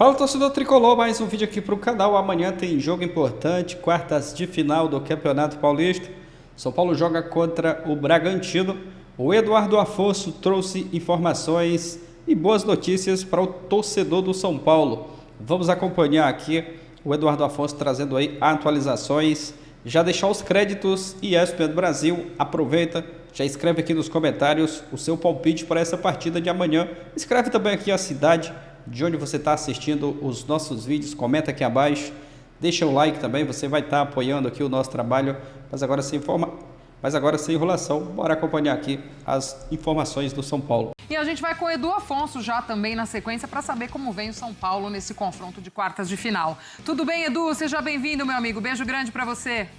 Fala, torcedor tricolor, mais um vídeo aqui para o canal. Amanhã tem jogo importante, quartas de final do Campeonato Paulista. São Paulo joga contra o Bragantino. O Eduardo Afonso trouxe informações e boas notícias para o torcedor do São Paulo. Vamos acompanhar aqui o Eduardo Afonso trazendo aí atualizações. Já deixar os créditos ESPN Brasil, aproveita, já escreve aqui nos comentários o seu palpite para essa partida de amanhã. Escreve também aqui a cidade de onde você está assistindo os nossos vídeos, comenta aqui abaixo, deixa o like também, você vai estar apoiando aqui o nosso trabalho, mas agora sem enrolação, bora acompanhar aqui as informações do São Paulo. E a gente vai com o Edu Afonso já também na sequência para saber como vem o São Paulo nesse confronto de quartas de final. Tudo bem, Edu? Seja bem-vindo, meu amigo. Beijo grande para você.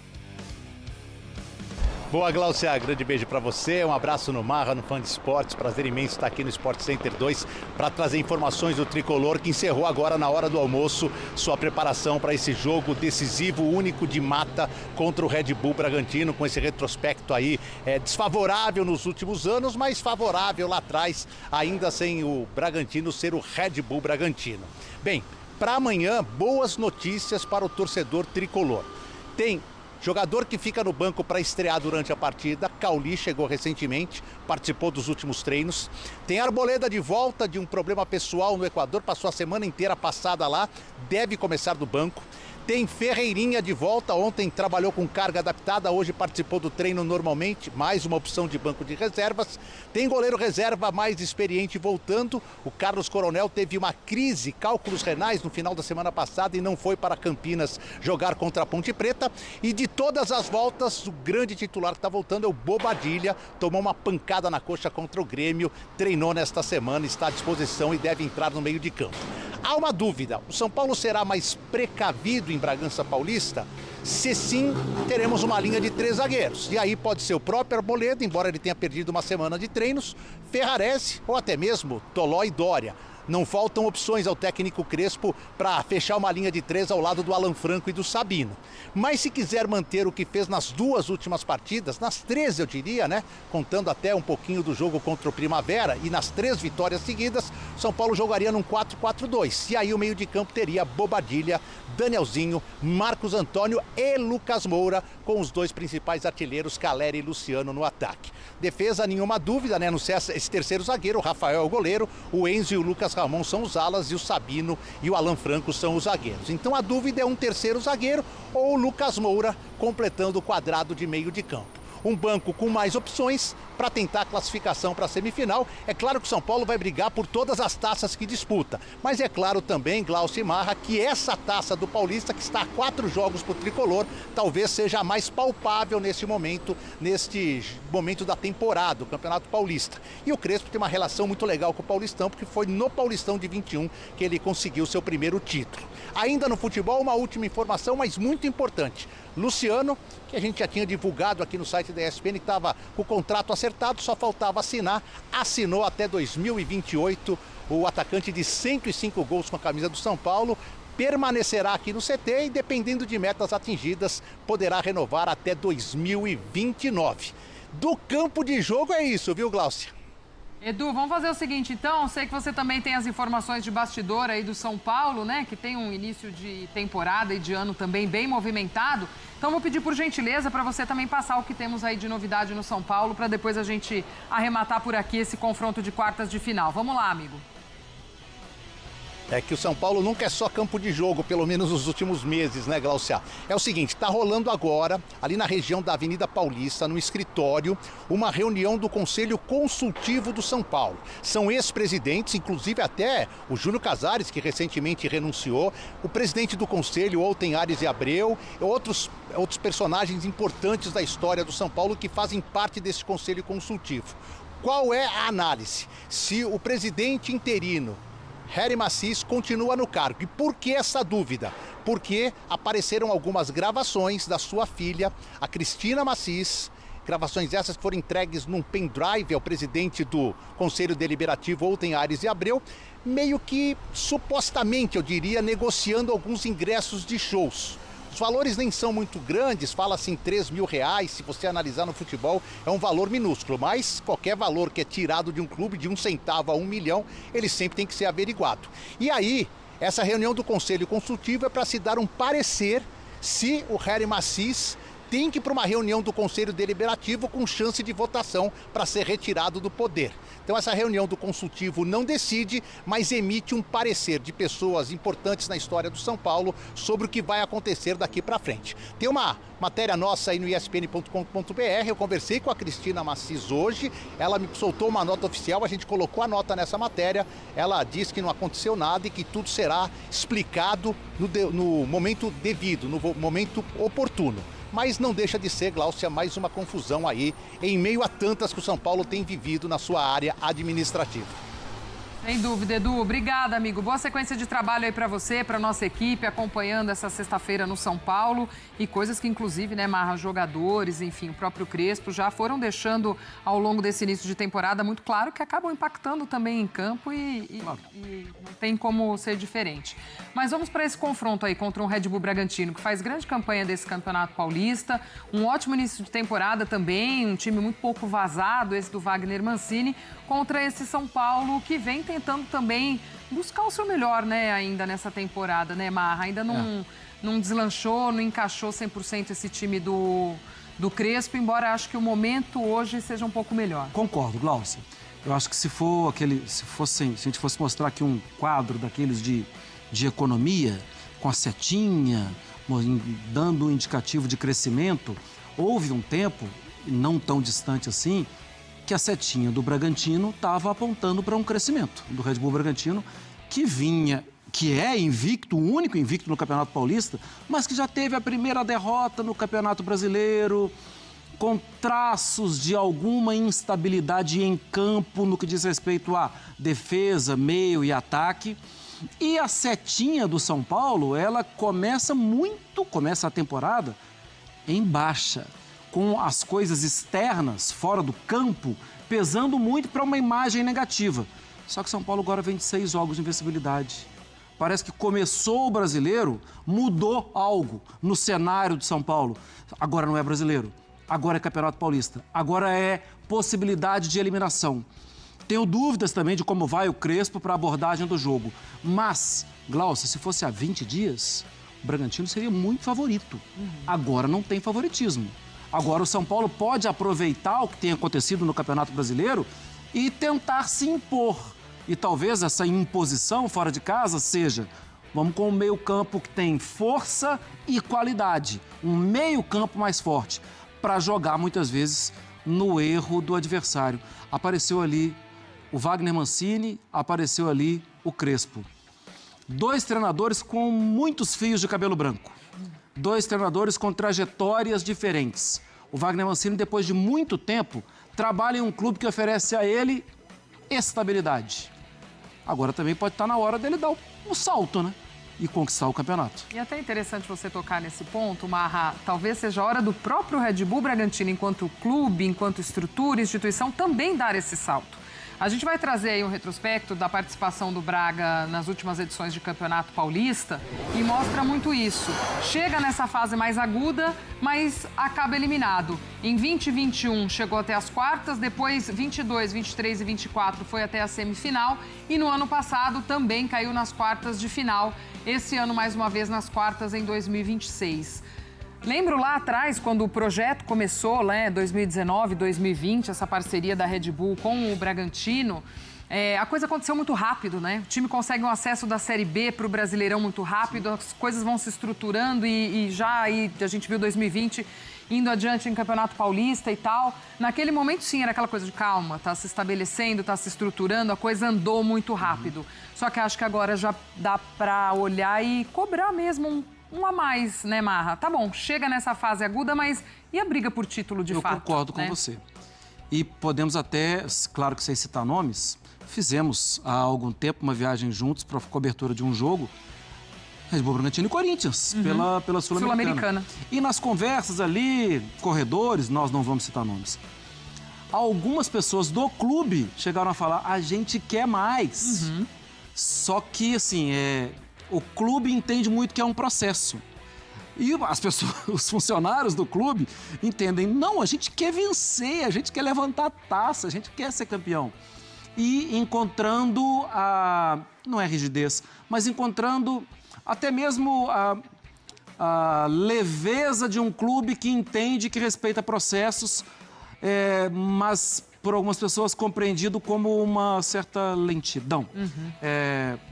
Boa, Glaucia, grande beijo para você, um abraço no Marra, no Fã de Esportes, prazer imenso estar aqui no Sport Center 2 para trazer informações do Tricolor, que encerrou agora na hora do almoço sua preparação para esse jogo decisivo, único de mata contra o Red Bull Bragantino, com esse retrospecto aí desfavorável nos últimos anos, mas favorável lá atrás, ainda sem o Bragantino ser o Red Bull Bragantino. Bem, para amanhã, boas notícias para o torcedor tricolor. Tem jogador que fica no banco para estrear durante a partida. Cauli chegou recentemente, participou dos últimos treinos. Tem Arboleda de volta de um problema pessoal no Equador, passou a semana inteira passada lá, deve começar do banco. Tem Ferreirinha de volta, ontem trabalhou com carga adaptada, hoje participou do treino normalmente, mais uma opção de banco de reservas. Tem goleiro reserva mais experiente voltando, o Carlos Coronel teve uma crise, cálculos renais no final da semana passada e não foi para Campinas jogar contra a Ponte Preta. E de todas as voltas, o grande titular que está voltando é o Bobadilla, tomou uma pancada na coxa contra o Grêmio, treinou nesta semana, está à disposição e deve entrar no meio de campo. Há uma dúvida, o São Paulo será mais precavido em Bragança Paulista? Se sim, teremos uma linha de 3 zagueiros. E aí pode ser o próprio Arboleda, embora ele tenha perdido uma semana de treinos, Ferrarese ou até mesmo Toló e Dória. Não faltam opções ao técnico Crespo para fechar uma linha de 3 ao lado do Alan Franco e do Sabino. Mas se quiser manter o que fez nas duas últimas partidas, nas 3 eu diria, né? Contando até um pouquinho do jogo contra o Primavera e nas 3 vitórias seguidas, São Paulo jogaria num 4-4-2. E aí o meio de campo teria Bobadilla, Danielzinho, Marcos Antônio e Lucas Moura, com os dois principais artilheiros, Calleri e Luciano, no ataque. Defesa, nenhuma dúvida, né? Não sei esse terceiro zagueiro, o Rafael é o goleiro, o Enzo e o Lucas Ramon são os alas e o Sabino e o Alan Franco são os zagueiros. Então a dúvida é um terceiro zagueiro ou o Lucas Moura completando o quadrado de meio de campo. Um banco com mais opções para tentar a classificação para a semifinal. É claro que o São Paulo vai brigar por todas as taças que disputa, mas é claro também, Glaucio e Marra, que essa taça do Paulista, que está a 4 jogos para o Tricolor, talvez seja a mais palpável neste momento da temporada, o Campeonato Paulista. E o Crespo tem uma relação muito legal com o Paulistão, porque foi no Paulistão de 21 que ele conseguiu seu primeiro título. Ainda no futebol, uma última informação, mas muito importante. Luciano, que a gente já tinha divulgado aqui no site da ESPN, que estava com o contrato acertado, só faltava assinar, assinou até 2028, o atacante de 105 gols com a camisa do São Paulo, permanecerá aqui no CT e, dependendo de metas atingidas, poderá renovar até 2029. Do campo de jogo é isso, viu, Glaucia? Edu, vamos fazer o seguinte, então, sei que você também tem as informações de bastidor aí do São Paulo, né, que tem um início de temporada e de ano também bem movimentado, então vou pedir por gentileza para você também passar o que temos aí de novidade no São Paulo, para depois a gente arrematar por aqui esse confronto de quartas de final. Vamos lá, amigo. É que o São Paulo nunca é só campo de jogo, pelo menos nos últimos meses, né, Glaucia? É o seguinte, tá rolando agora, ali na região da Avenida Paulista, no escritório, uma reunião do Conselho Consultivo do São Paulo. São ex-presidentes, inclusive até o Júnior Casares, que recentemente renunciou, o presidente do Conselho, Olten Ares e Abreu, outros personagens importantes da história do São Paulo que fazem parte desse Conselho Consultivo. Qual é a análise? Se o presidente interino, Harry Macis, continua no cargo. E por que essa dúvida? Porque apareceram algumas gravações da sua filha, a Cristina Macis, gravações essas que foram entregues num pendrive ao presidente do Conselho Deliberativo, Olten Ares e Abreu, meio que, supostamente, eu diria, negociando alguns ingressos de shows. Os valores nem são muito grandes, fala-se em R$3.000, se você analisar no futebol é um valor minúsculo, mas qualquer valor que é tirado de um clube de 1 centavo a 1 milhão, ele sempre tem que ser averiguado. E aí Essa reunião do Conselho Consultivo é para se dar um parecer se o Harry Macis tem que ir para uma reunião do Conselho Deliberativo com chance de votação para ser retirado do poder. Então essa reunião do Consultivo não decide, mas emite um parecer de pessoas importantes na história do São Paulo sobre o que vai acontecer daqui para frente. Tem uma matéria nossa aí no espn.com.br, eu conversei com a Cristina Macis hoje, ela me soltou uma nota oficial, a gente colocou a nota nessa matéria, ela disse que não aconteceu nada e que tudo será explicado no momento devido, no momento oportuno. Mas não deixa de ser, Gláucia, mais uma confusão aí, em meio a tantas que o São Paulo tem vivido na sua área administrativa. Sem dúvida, Edu. Obrigada, amigo. Boa sequência de trabalho aí para você, para nossa equipe, acompanhando essa sexta-feira no São Paulo. E coisas que, inclusive, né, Marra, jogadores, enfim, o próprio Crespo já foram deixando ao longo desse início de temporada muito claro que acabam impactando também em campo e não tem como ser diferente. Mas vamos para esse confronto aí contra um Red Bull Bragantino, que faz grande campanha desse Campeonato Paulista. Um ótimo início de temporada também, um time muito pouco vazado, esse do Wagner Mancini, contra esse São Paulo que vem tentando também buscar o seu melhor, né, ainda nessa temporada, né, Marra? Ainda não deslanchou, não encaixou 100% esse time do Crespo, embora acho que o momento hoje seja um pouco melhor. Concordo, Gláucia. Eu acho que se a gente fosse mostrar aqui um quadro daqueles de economia, com a setinha, dando um indicativo de crescimento, houve um tempo, não tão distante assim, que a setinha do Bragantino estava apontando para um crescimento do Red Bull Bragantino, que é invicto, o único invicto no Campeonato Paulista, mas que já teve a primeira derrota no Campeonato Brasileiro, com traços de alguma instabilidade em campo no que diz respeito a defesa, meio e ataque. E a setinha do São Paulo, ela começa a temporada em baixa, com as coisas externas, fora do campo, pesando muito para uma imagem negativa. Só que São Paulo agora vem de 6 jogos de invencibilidade. Parece que começou o brasileiro, mudou algo no cenário de São Paulo. Agora não é brasileiro, agora é Campeonato Paulista, agora é possibilidade de eliminação. Tenho dúvidas também de como vai o Crespo para a abordagem do jogo. Mas, Gláucia, se fosse há 20 dias, o Bragantino seria muito favorito. Agora não tem favoritismo. Agora o São Paulo pode aproveitar o que tem acontecido no Campeonato Brasileiro e tentar se impor. E talvez essa imposição fora de casa seja, vamos com um meio-campo que tem força e qualidade. Um meio-campo mais forte para jogar muitas vezes no erro do adversário. Apareceu ali o Wagner Mancini, apareceu ali o Crespo. 2 treinadores com muitos fios de cabelo branco. 2 treinadores com trajetórias diferentes. O Wagner Mancini, depois de muito tempo, trabalha em um clube que oferece a ele estabilidade. Agora também pode estar na hora dele dar o salto, né? E conquistar o campeonato. E até interessante você tocar nesse ponto, Marra. Talvez seja a hora do próprio Red Bull Bragantino, enquanto clube, enquanto estrutura, instituição, também dar esse salto. A gente vai trazer aí um retrospecto da participação do Braga nas últimas edições de Campeonato Paulista e mostra muito isso. Chega nessa fase mais aguda, mas acaba eliminado. Em 2021 chegou até as quartas, depois 22, 23 e 24 foi até a semifinal e no ano passado também caiu nas quartas de final. Esse ano, mais uma vez, nas quartas em 2026. Lembro lá atrás, quando o projeto começou, né, 2019, 2020, essa parceria da Red Bull com o Bragantino, a coisa aconteceu muito rápido, né? O time consegue um acesso da Série B para o Brasileirão muito rápido, as coisas vão se estruturando e já aí a gente viu 2020 indo adiante em Campeonato Paulista e tal. Naquele momento, sim, era aquela coisa de calma, tá se estabelecendo, tá se estruturando, a coisa andou muito rápido. Só que acho que agora já dá para olhar e cobrar mesmo um a mais, né, Marra? Tá bom, chega nessa fase aguda, mas e a briga por título de fato? Eu concordo com você. E podemos até, claro que sem citar nomes, fizemos há algum tempo uma viagem juntos para a cobertura de um jogo, Red Bull Bragantino e Corinthians, pela Sul-Americana. E nas conversas ali, corredores, nós não vamos citar nomes, algumas pessoas do clube chegaram a falar, a gente quer mais. Só que, assim, o clube entende muito que é um processo. E as pessoas, os funcionários do clube entendem, não, a gente quer vencer, a gente quer levantar a taça, a gente quer ser campeão. e encontrando não é rigidez, mas encontrando até mesmo a leveza de um clube que entende, que respeita processos, mas por algumas pessoas compreendido como uma certa lentidão.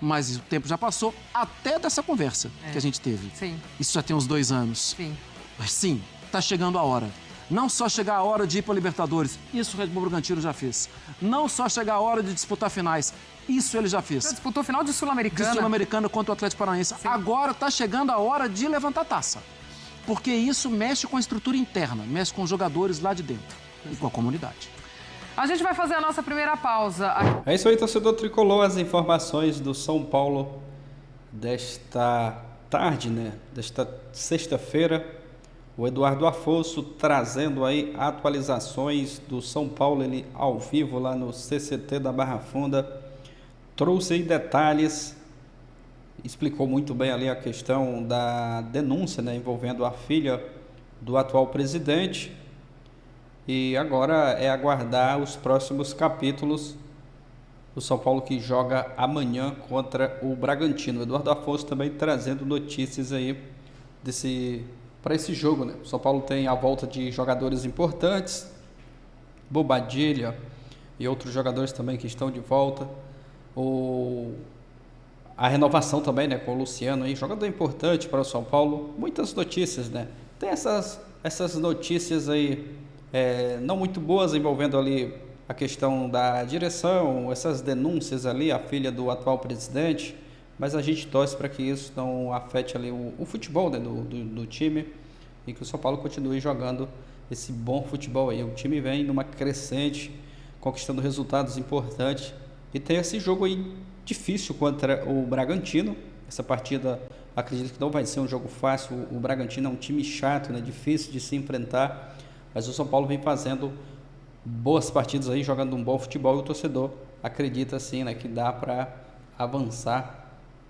Mas o tempo já passou, até dessa conversa que a gente teve. Sim. Isso já tem uns 2 anos. Sim. Mas sim, está chegando a hora. Não só chegar a hora de ir para a Libertadores, isso o Red Bull Bragantino já fez. Não só chegar a hora de disputar finais, isso ele já fez. Já disputou final de De Sul-Americana. Sul-Americana contra o Atlético Paranaense. Agora está chegando a hora de levantar a taça. Porque isso mexe com a estrutura interna, mexe com os jogadores lá de dentro e com a comunidade. A gente vai fazer a nossa primeira pausa. É isso aí, torcedor tricolor, as informações do São Paulo desta tarde, né? Desta sexta-feira. O Eduardo Afonso trazendo aí atualizações do São Paulo, ele ao vivo lá no CCT da Barra Funda. Trouxe aí detalhes, explicou muito bem ali a questão da denúncia, né, envolvendo a filha do atual presidente. E agora é aguardar os próximos capítulos. O São Paulo que joga amanhã contra o Bragantino. O Eduardo Afonso também trazendo notícias aí para esse jogo, né? O São Paulo tem a volta de jogadores importantes, Bobadilha e outros jogadores também que estão de volta. A renovação também, né, com o Luciano aí, jogador importante para o São Paulo. Muitas notícias, né? Tem essas notícias aí não muito boas envolvendo ali a questão da direção, essas denúncias ali, a filha do atual presidente, mas a gente torce para que isso não afete ali o futebol, né, do time e que o São Paulo continue jogando esse bom futebol aí. O time vem numa crescente, conquistando resultados importantes e tem esse jogo aí difícil contra o Bragantino. Essa partida acredito que não vai ser um jogo fácil. O Bragantino é um time chato, né, difícil de se enfrentar, mas o São Paulo vem fazendo boas partidas aí, jogando um bom futebol e o torcedor acredita assim, né, que dá para avançar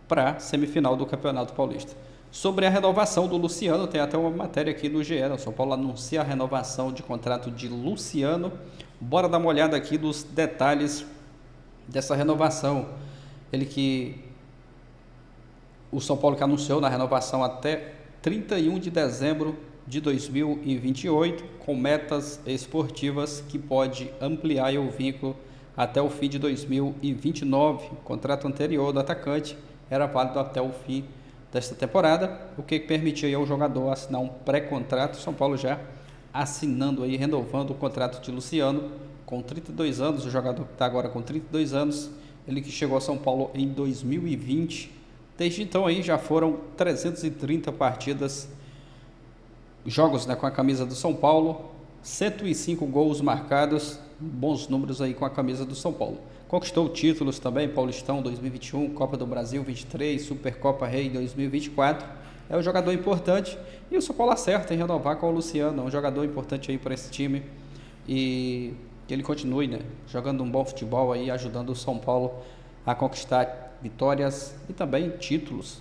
para a semifinal do Campeonato Paulista. Sobre a renovação do Luciano, tem até uma matéria aqui do GE, o São Paulo anuncia a renovação de contrato de Luciano. Bora dar uma olhada aqui dos detalhes dessa renovação. O São Paulo que anunciou na renovação até 31 de dezembro de 2028, com metas esportivas que pode ampliar o vínculo até o fim de 2029. O contrato anterior do atacante era válido até o fim desta temporada, o que permitia ao jogador assinar um pré-contrato. São Paulo já assinando aí, renovando o contrato de Luciano, com 32 anos, o jogador que está agora com 32 anos, ele que chegou a São Paulo em 2020. Desde então aí já foram 330 partidas, jogos, né, com a camisa do São Paulo, 105 gols marcados, bons números aí com a camisa do São Paulo. Conquistou títulos também, Paulistão 2021, Copa do Brasil 23, Supercopa Rei 2024. É um jogador importante e o São Paulo acerta em renovar com o Luciano. É um jogador importante aí para esse time e que ele continue, né, jogando um bom futebol aí, ajudando o São Paulo a conquistar vitórias e também títulos.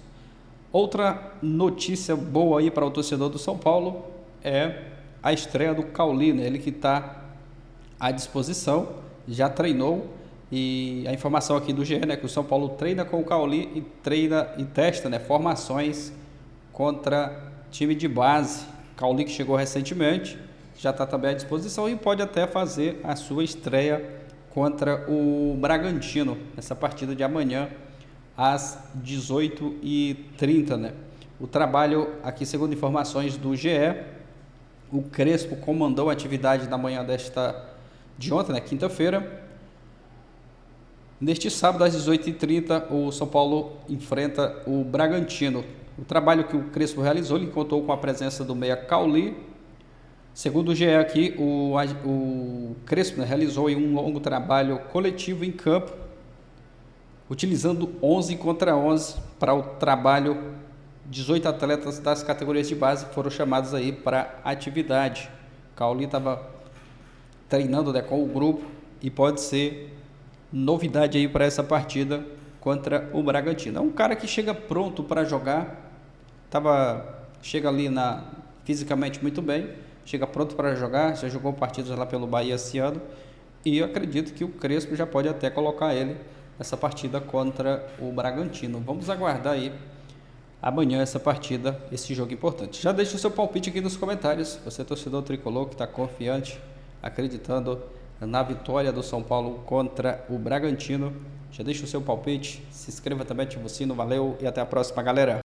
Outra notícia boa aí para o torcedor do São Paulo é a estreia do Cauli, né? Ele que está à disposição, já treinou. E a informação aqui do GE, né, que o São Paulo treina com o Cauli e treina e testa, né, formações contra time de base. Cauli que chegou recentemente, já está também à disposição e pode até fazer a sua estreia contra o Bragantino, nessa partida de amanhã, às 18h30, né? O trabalho aqui, segundo informações do GE, o Crespo comandou a atividade na manhã de ontem, né, quinta-feira. Neste sábado, às 18h30, o São Paulo enfrenta o Bragantino. O trabalho que o Crespo realizou, ele contou com a presença do meia Cauli. Segundo o GE aqui, o Crespo, né, realizou um longo trabalho coletivo em campo, utilizando 11 contra 11 para o trabalho. 18 atletas das categorias de base foram chamados aí para a atividade. Cauli estava treinando, né, com o grupo e pode ser novidade aí para essa partida contra o Bragantino. É um cara que chega pronto para jogar, chega ali fisicamente muito bem, chega pronto para jogar, já jogou partidas lá pelo Bahia esse ano E eu acredito que o Crespo já pode até colocar ele nessa partida contra o Bragantino. Vamos aguardar aí amanhã essa partida, esse jogo importante. Já deixa o seu palpite aqui nos comentários. Você é torcedor tricolor que está confiante, acreditando na vitória do São Paulo contra o Bragantino. Já deixa o seu palpite, se inscreva também, ativa o sino. Valeu e até a próxima, galera!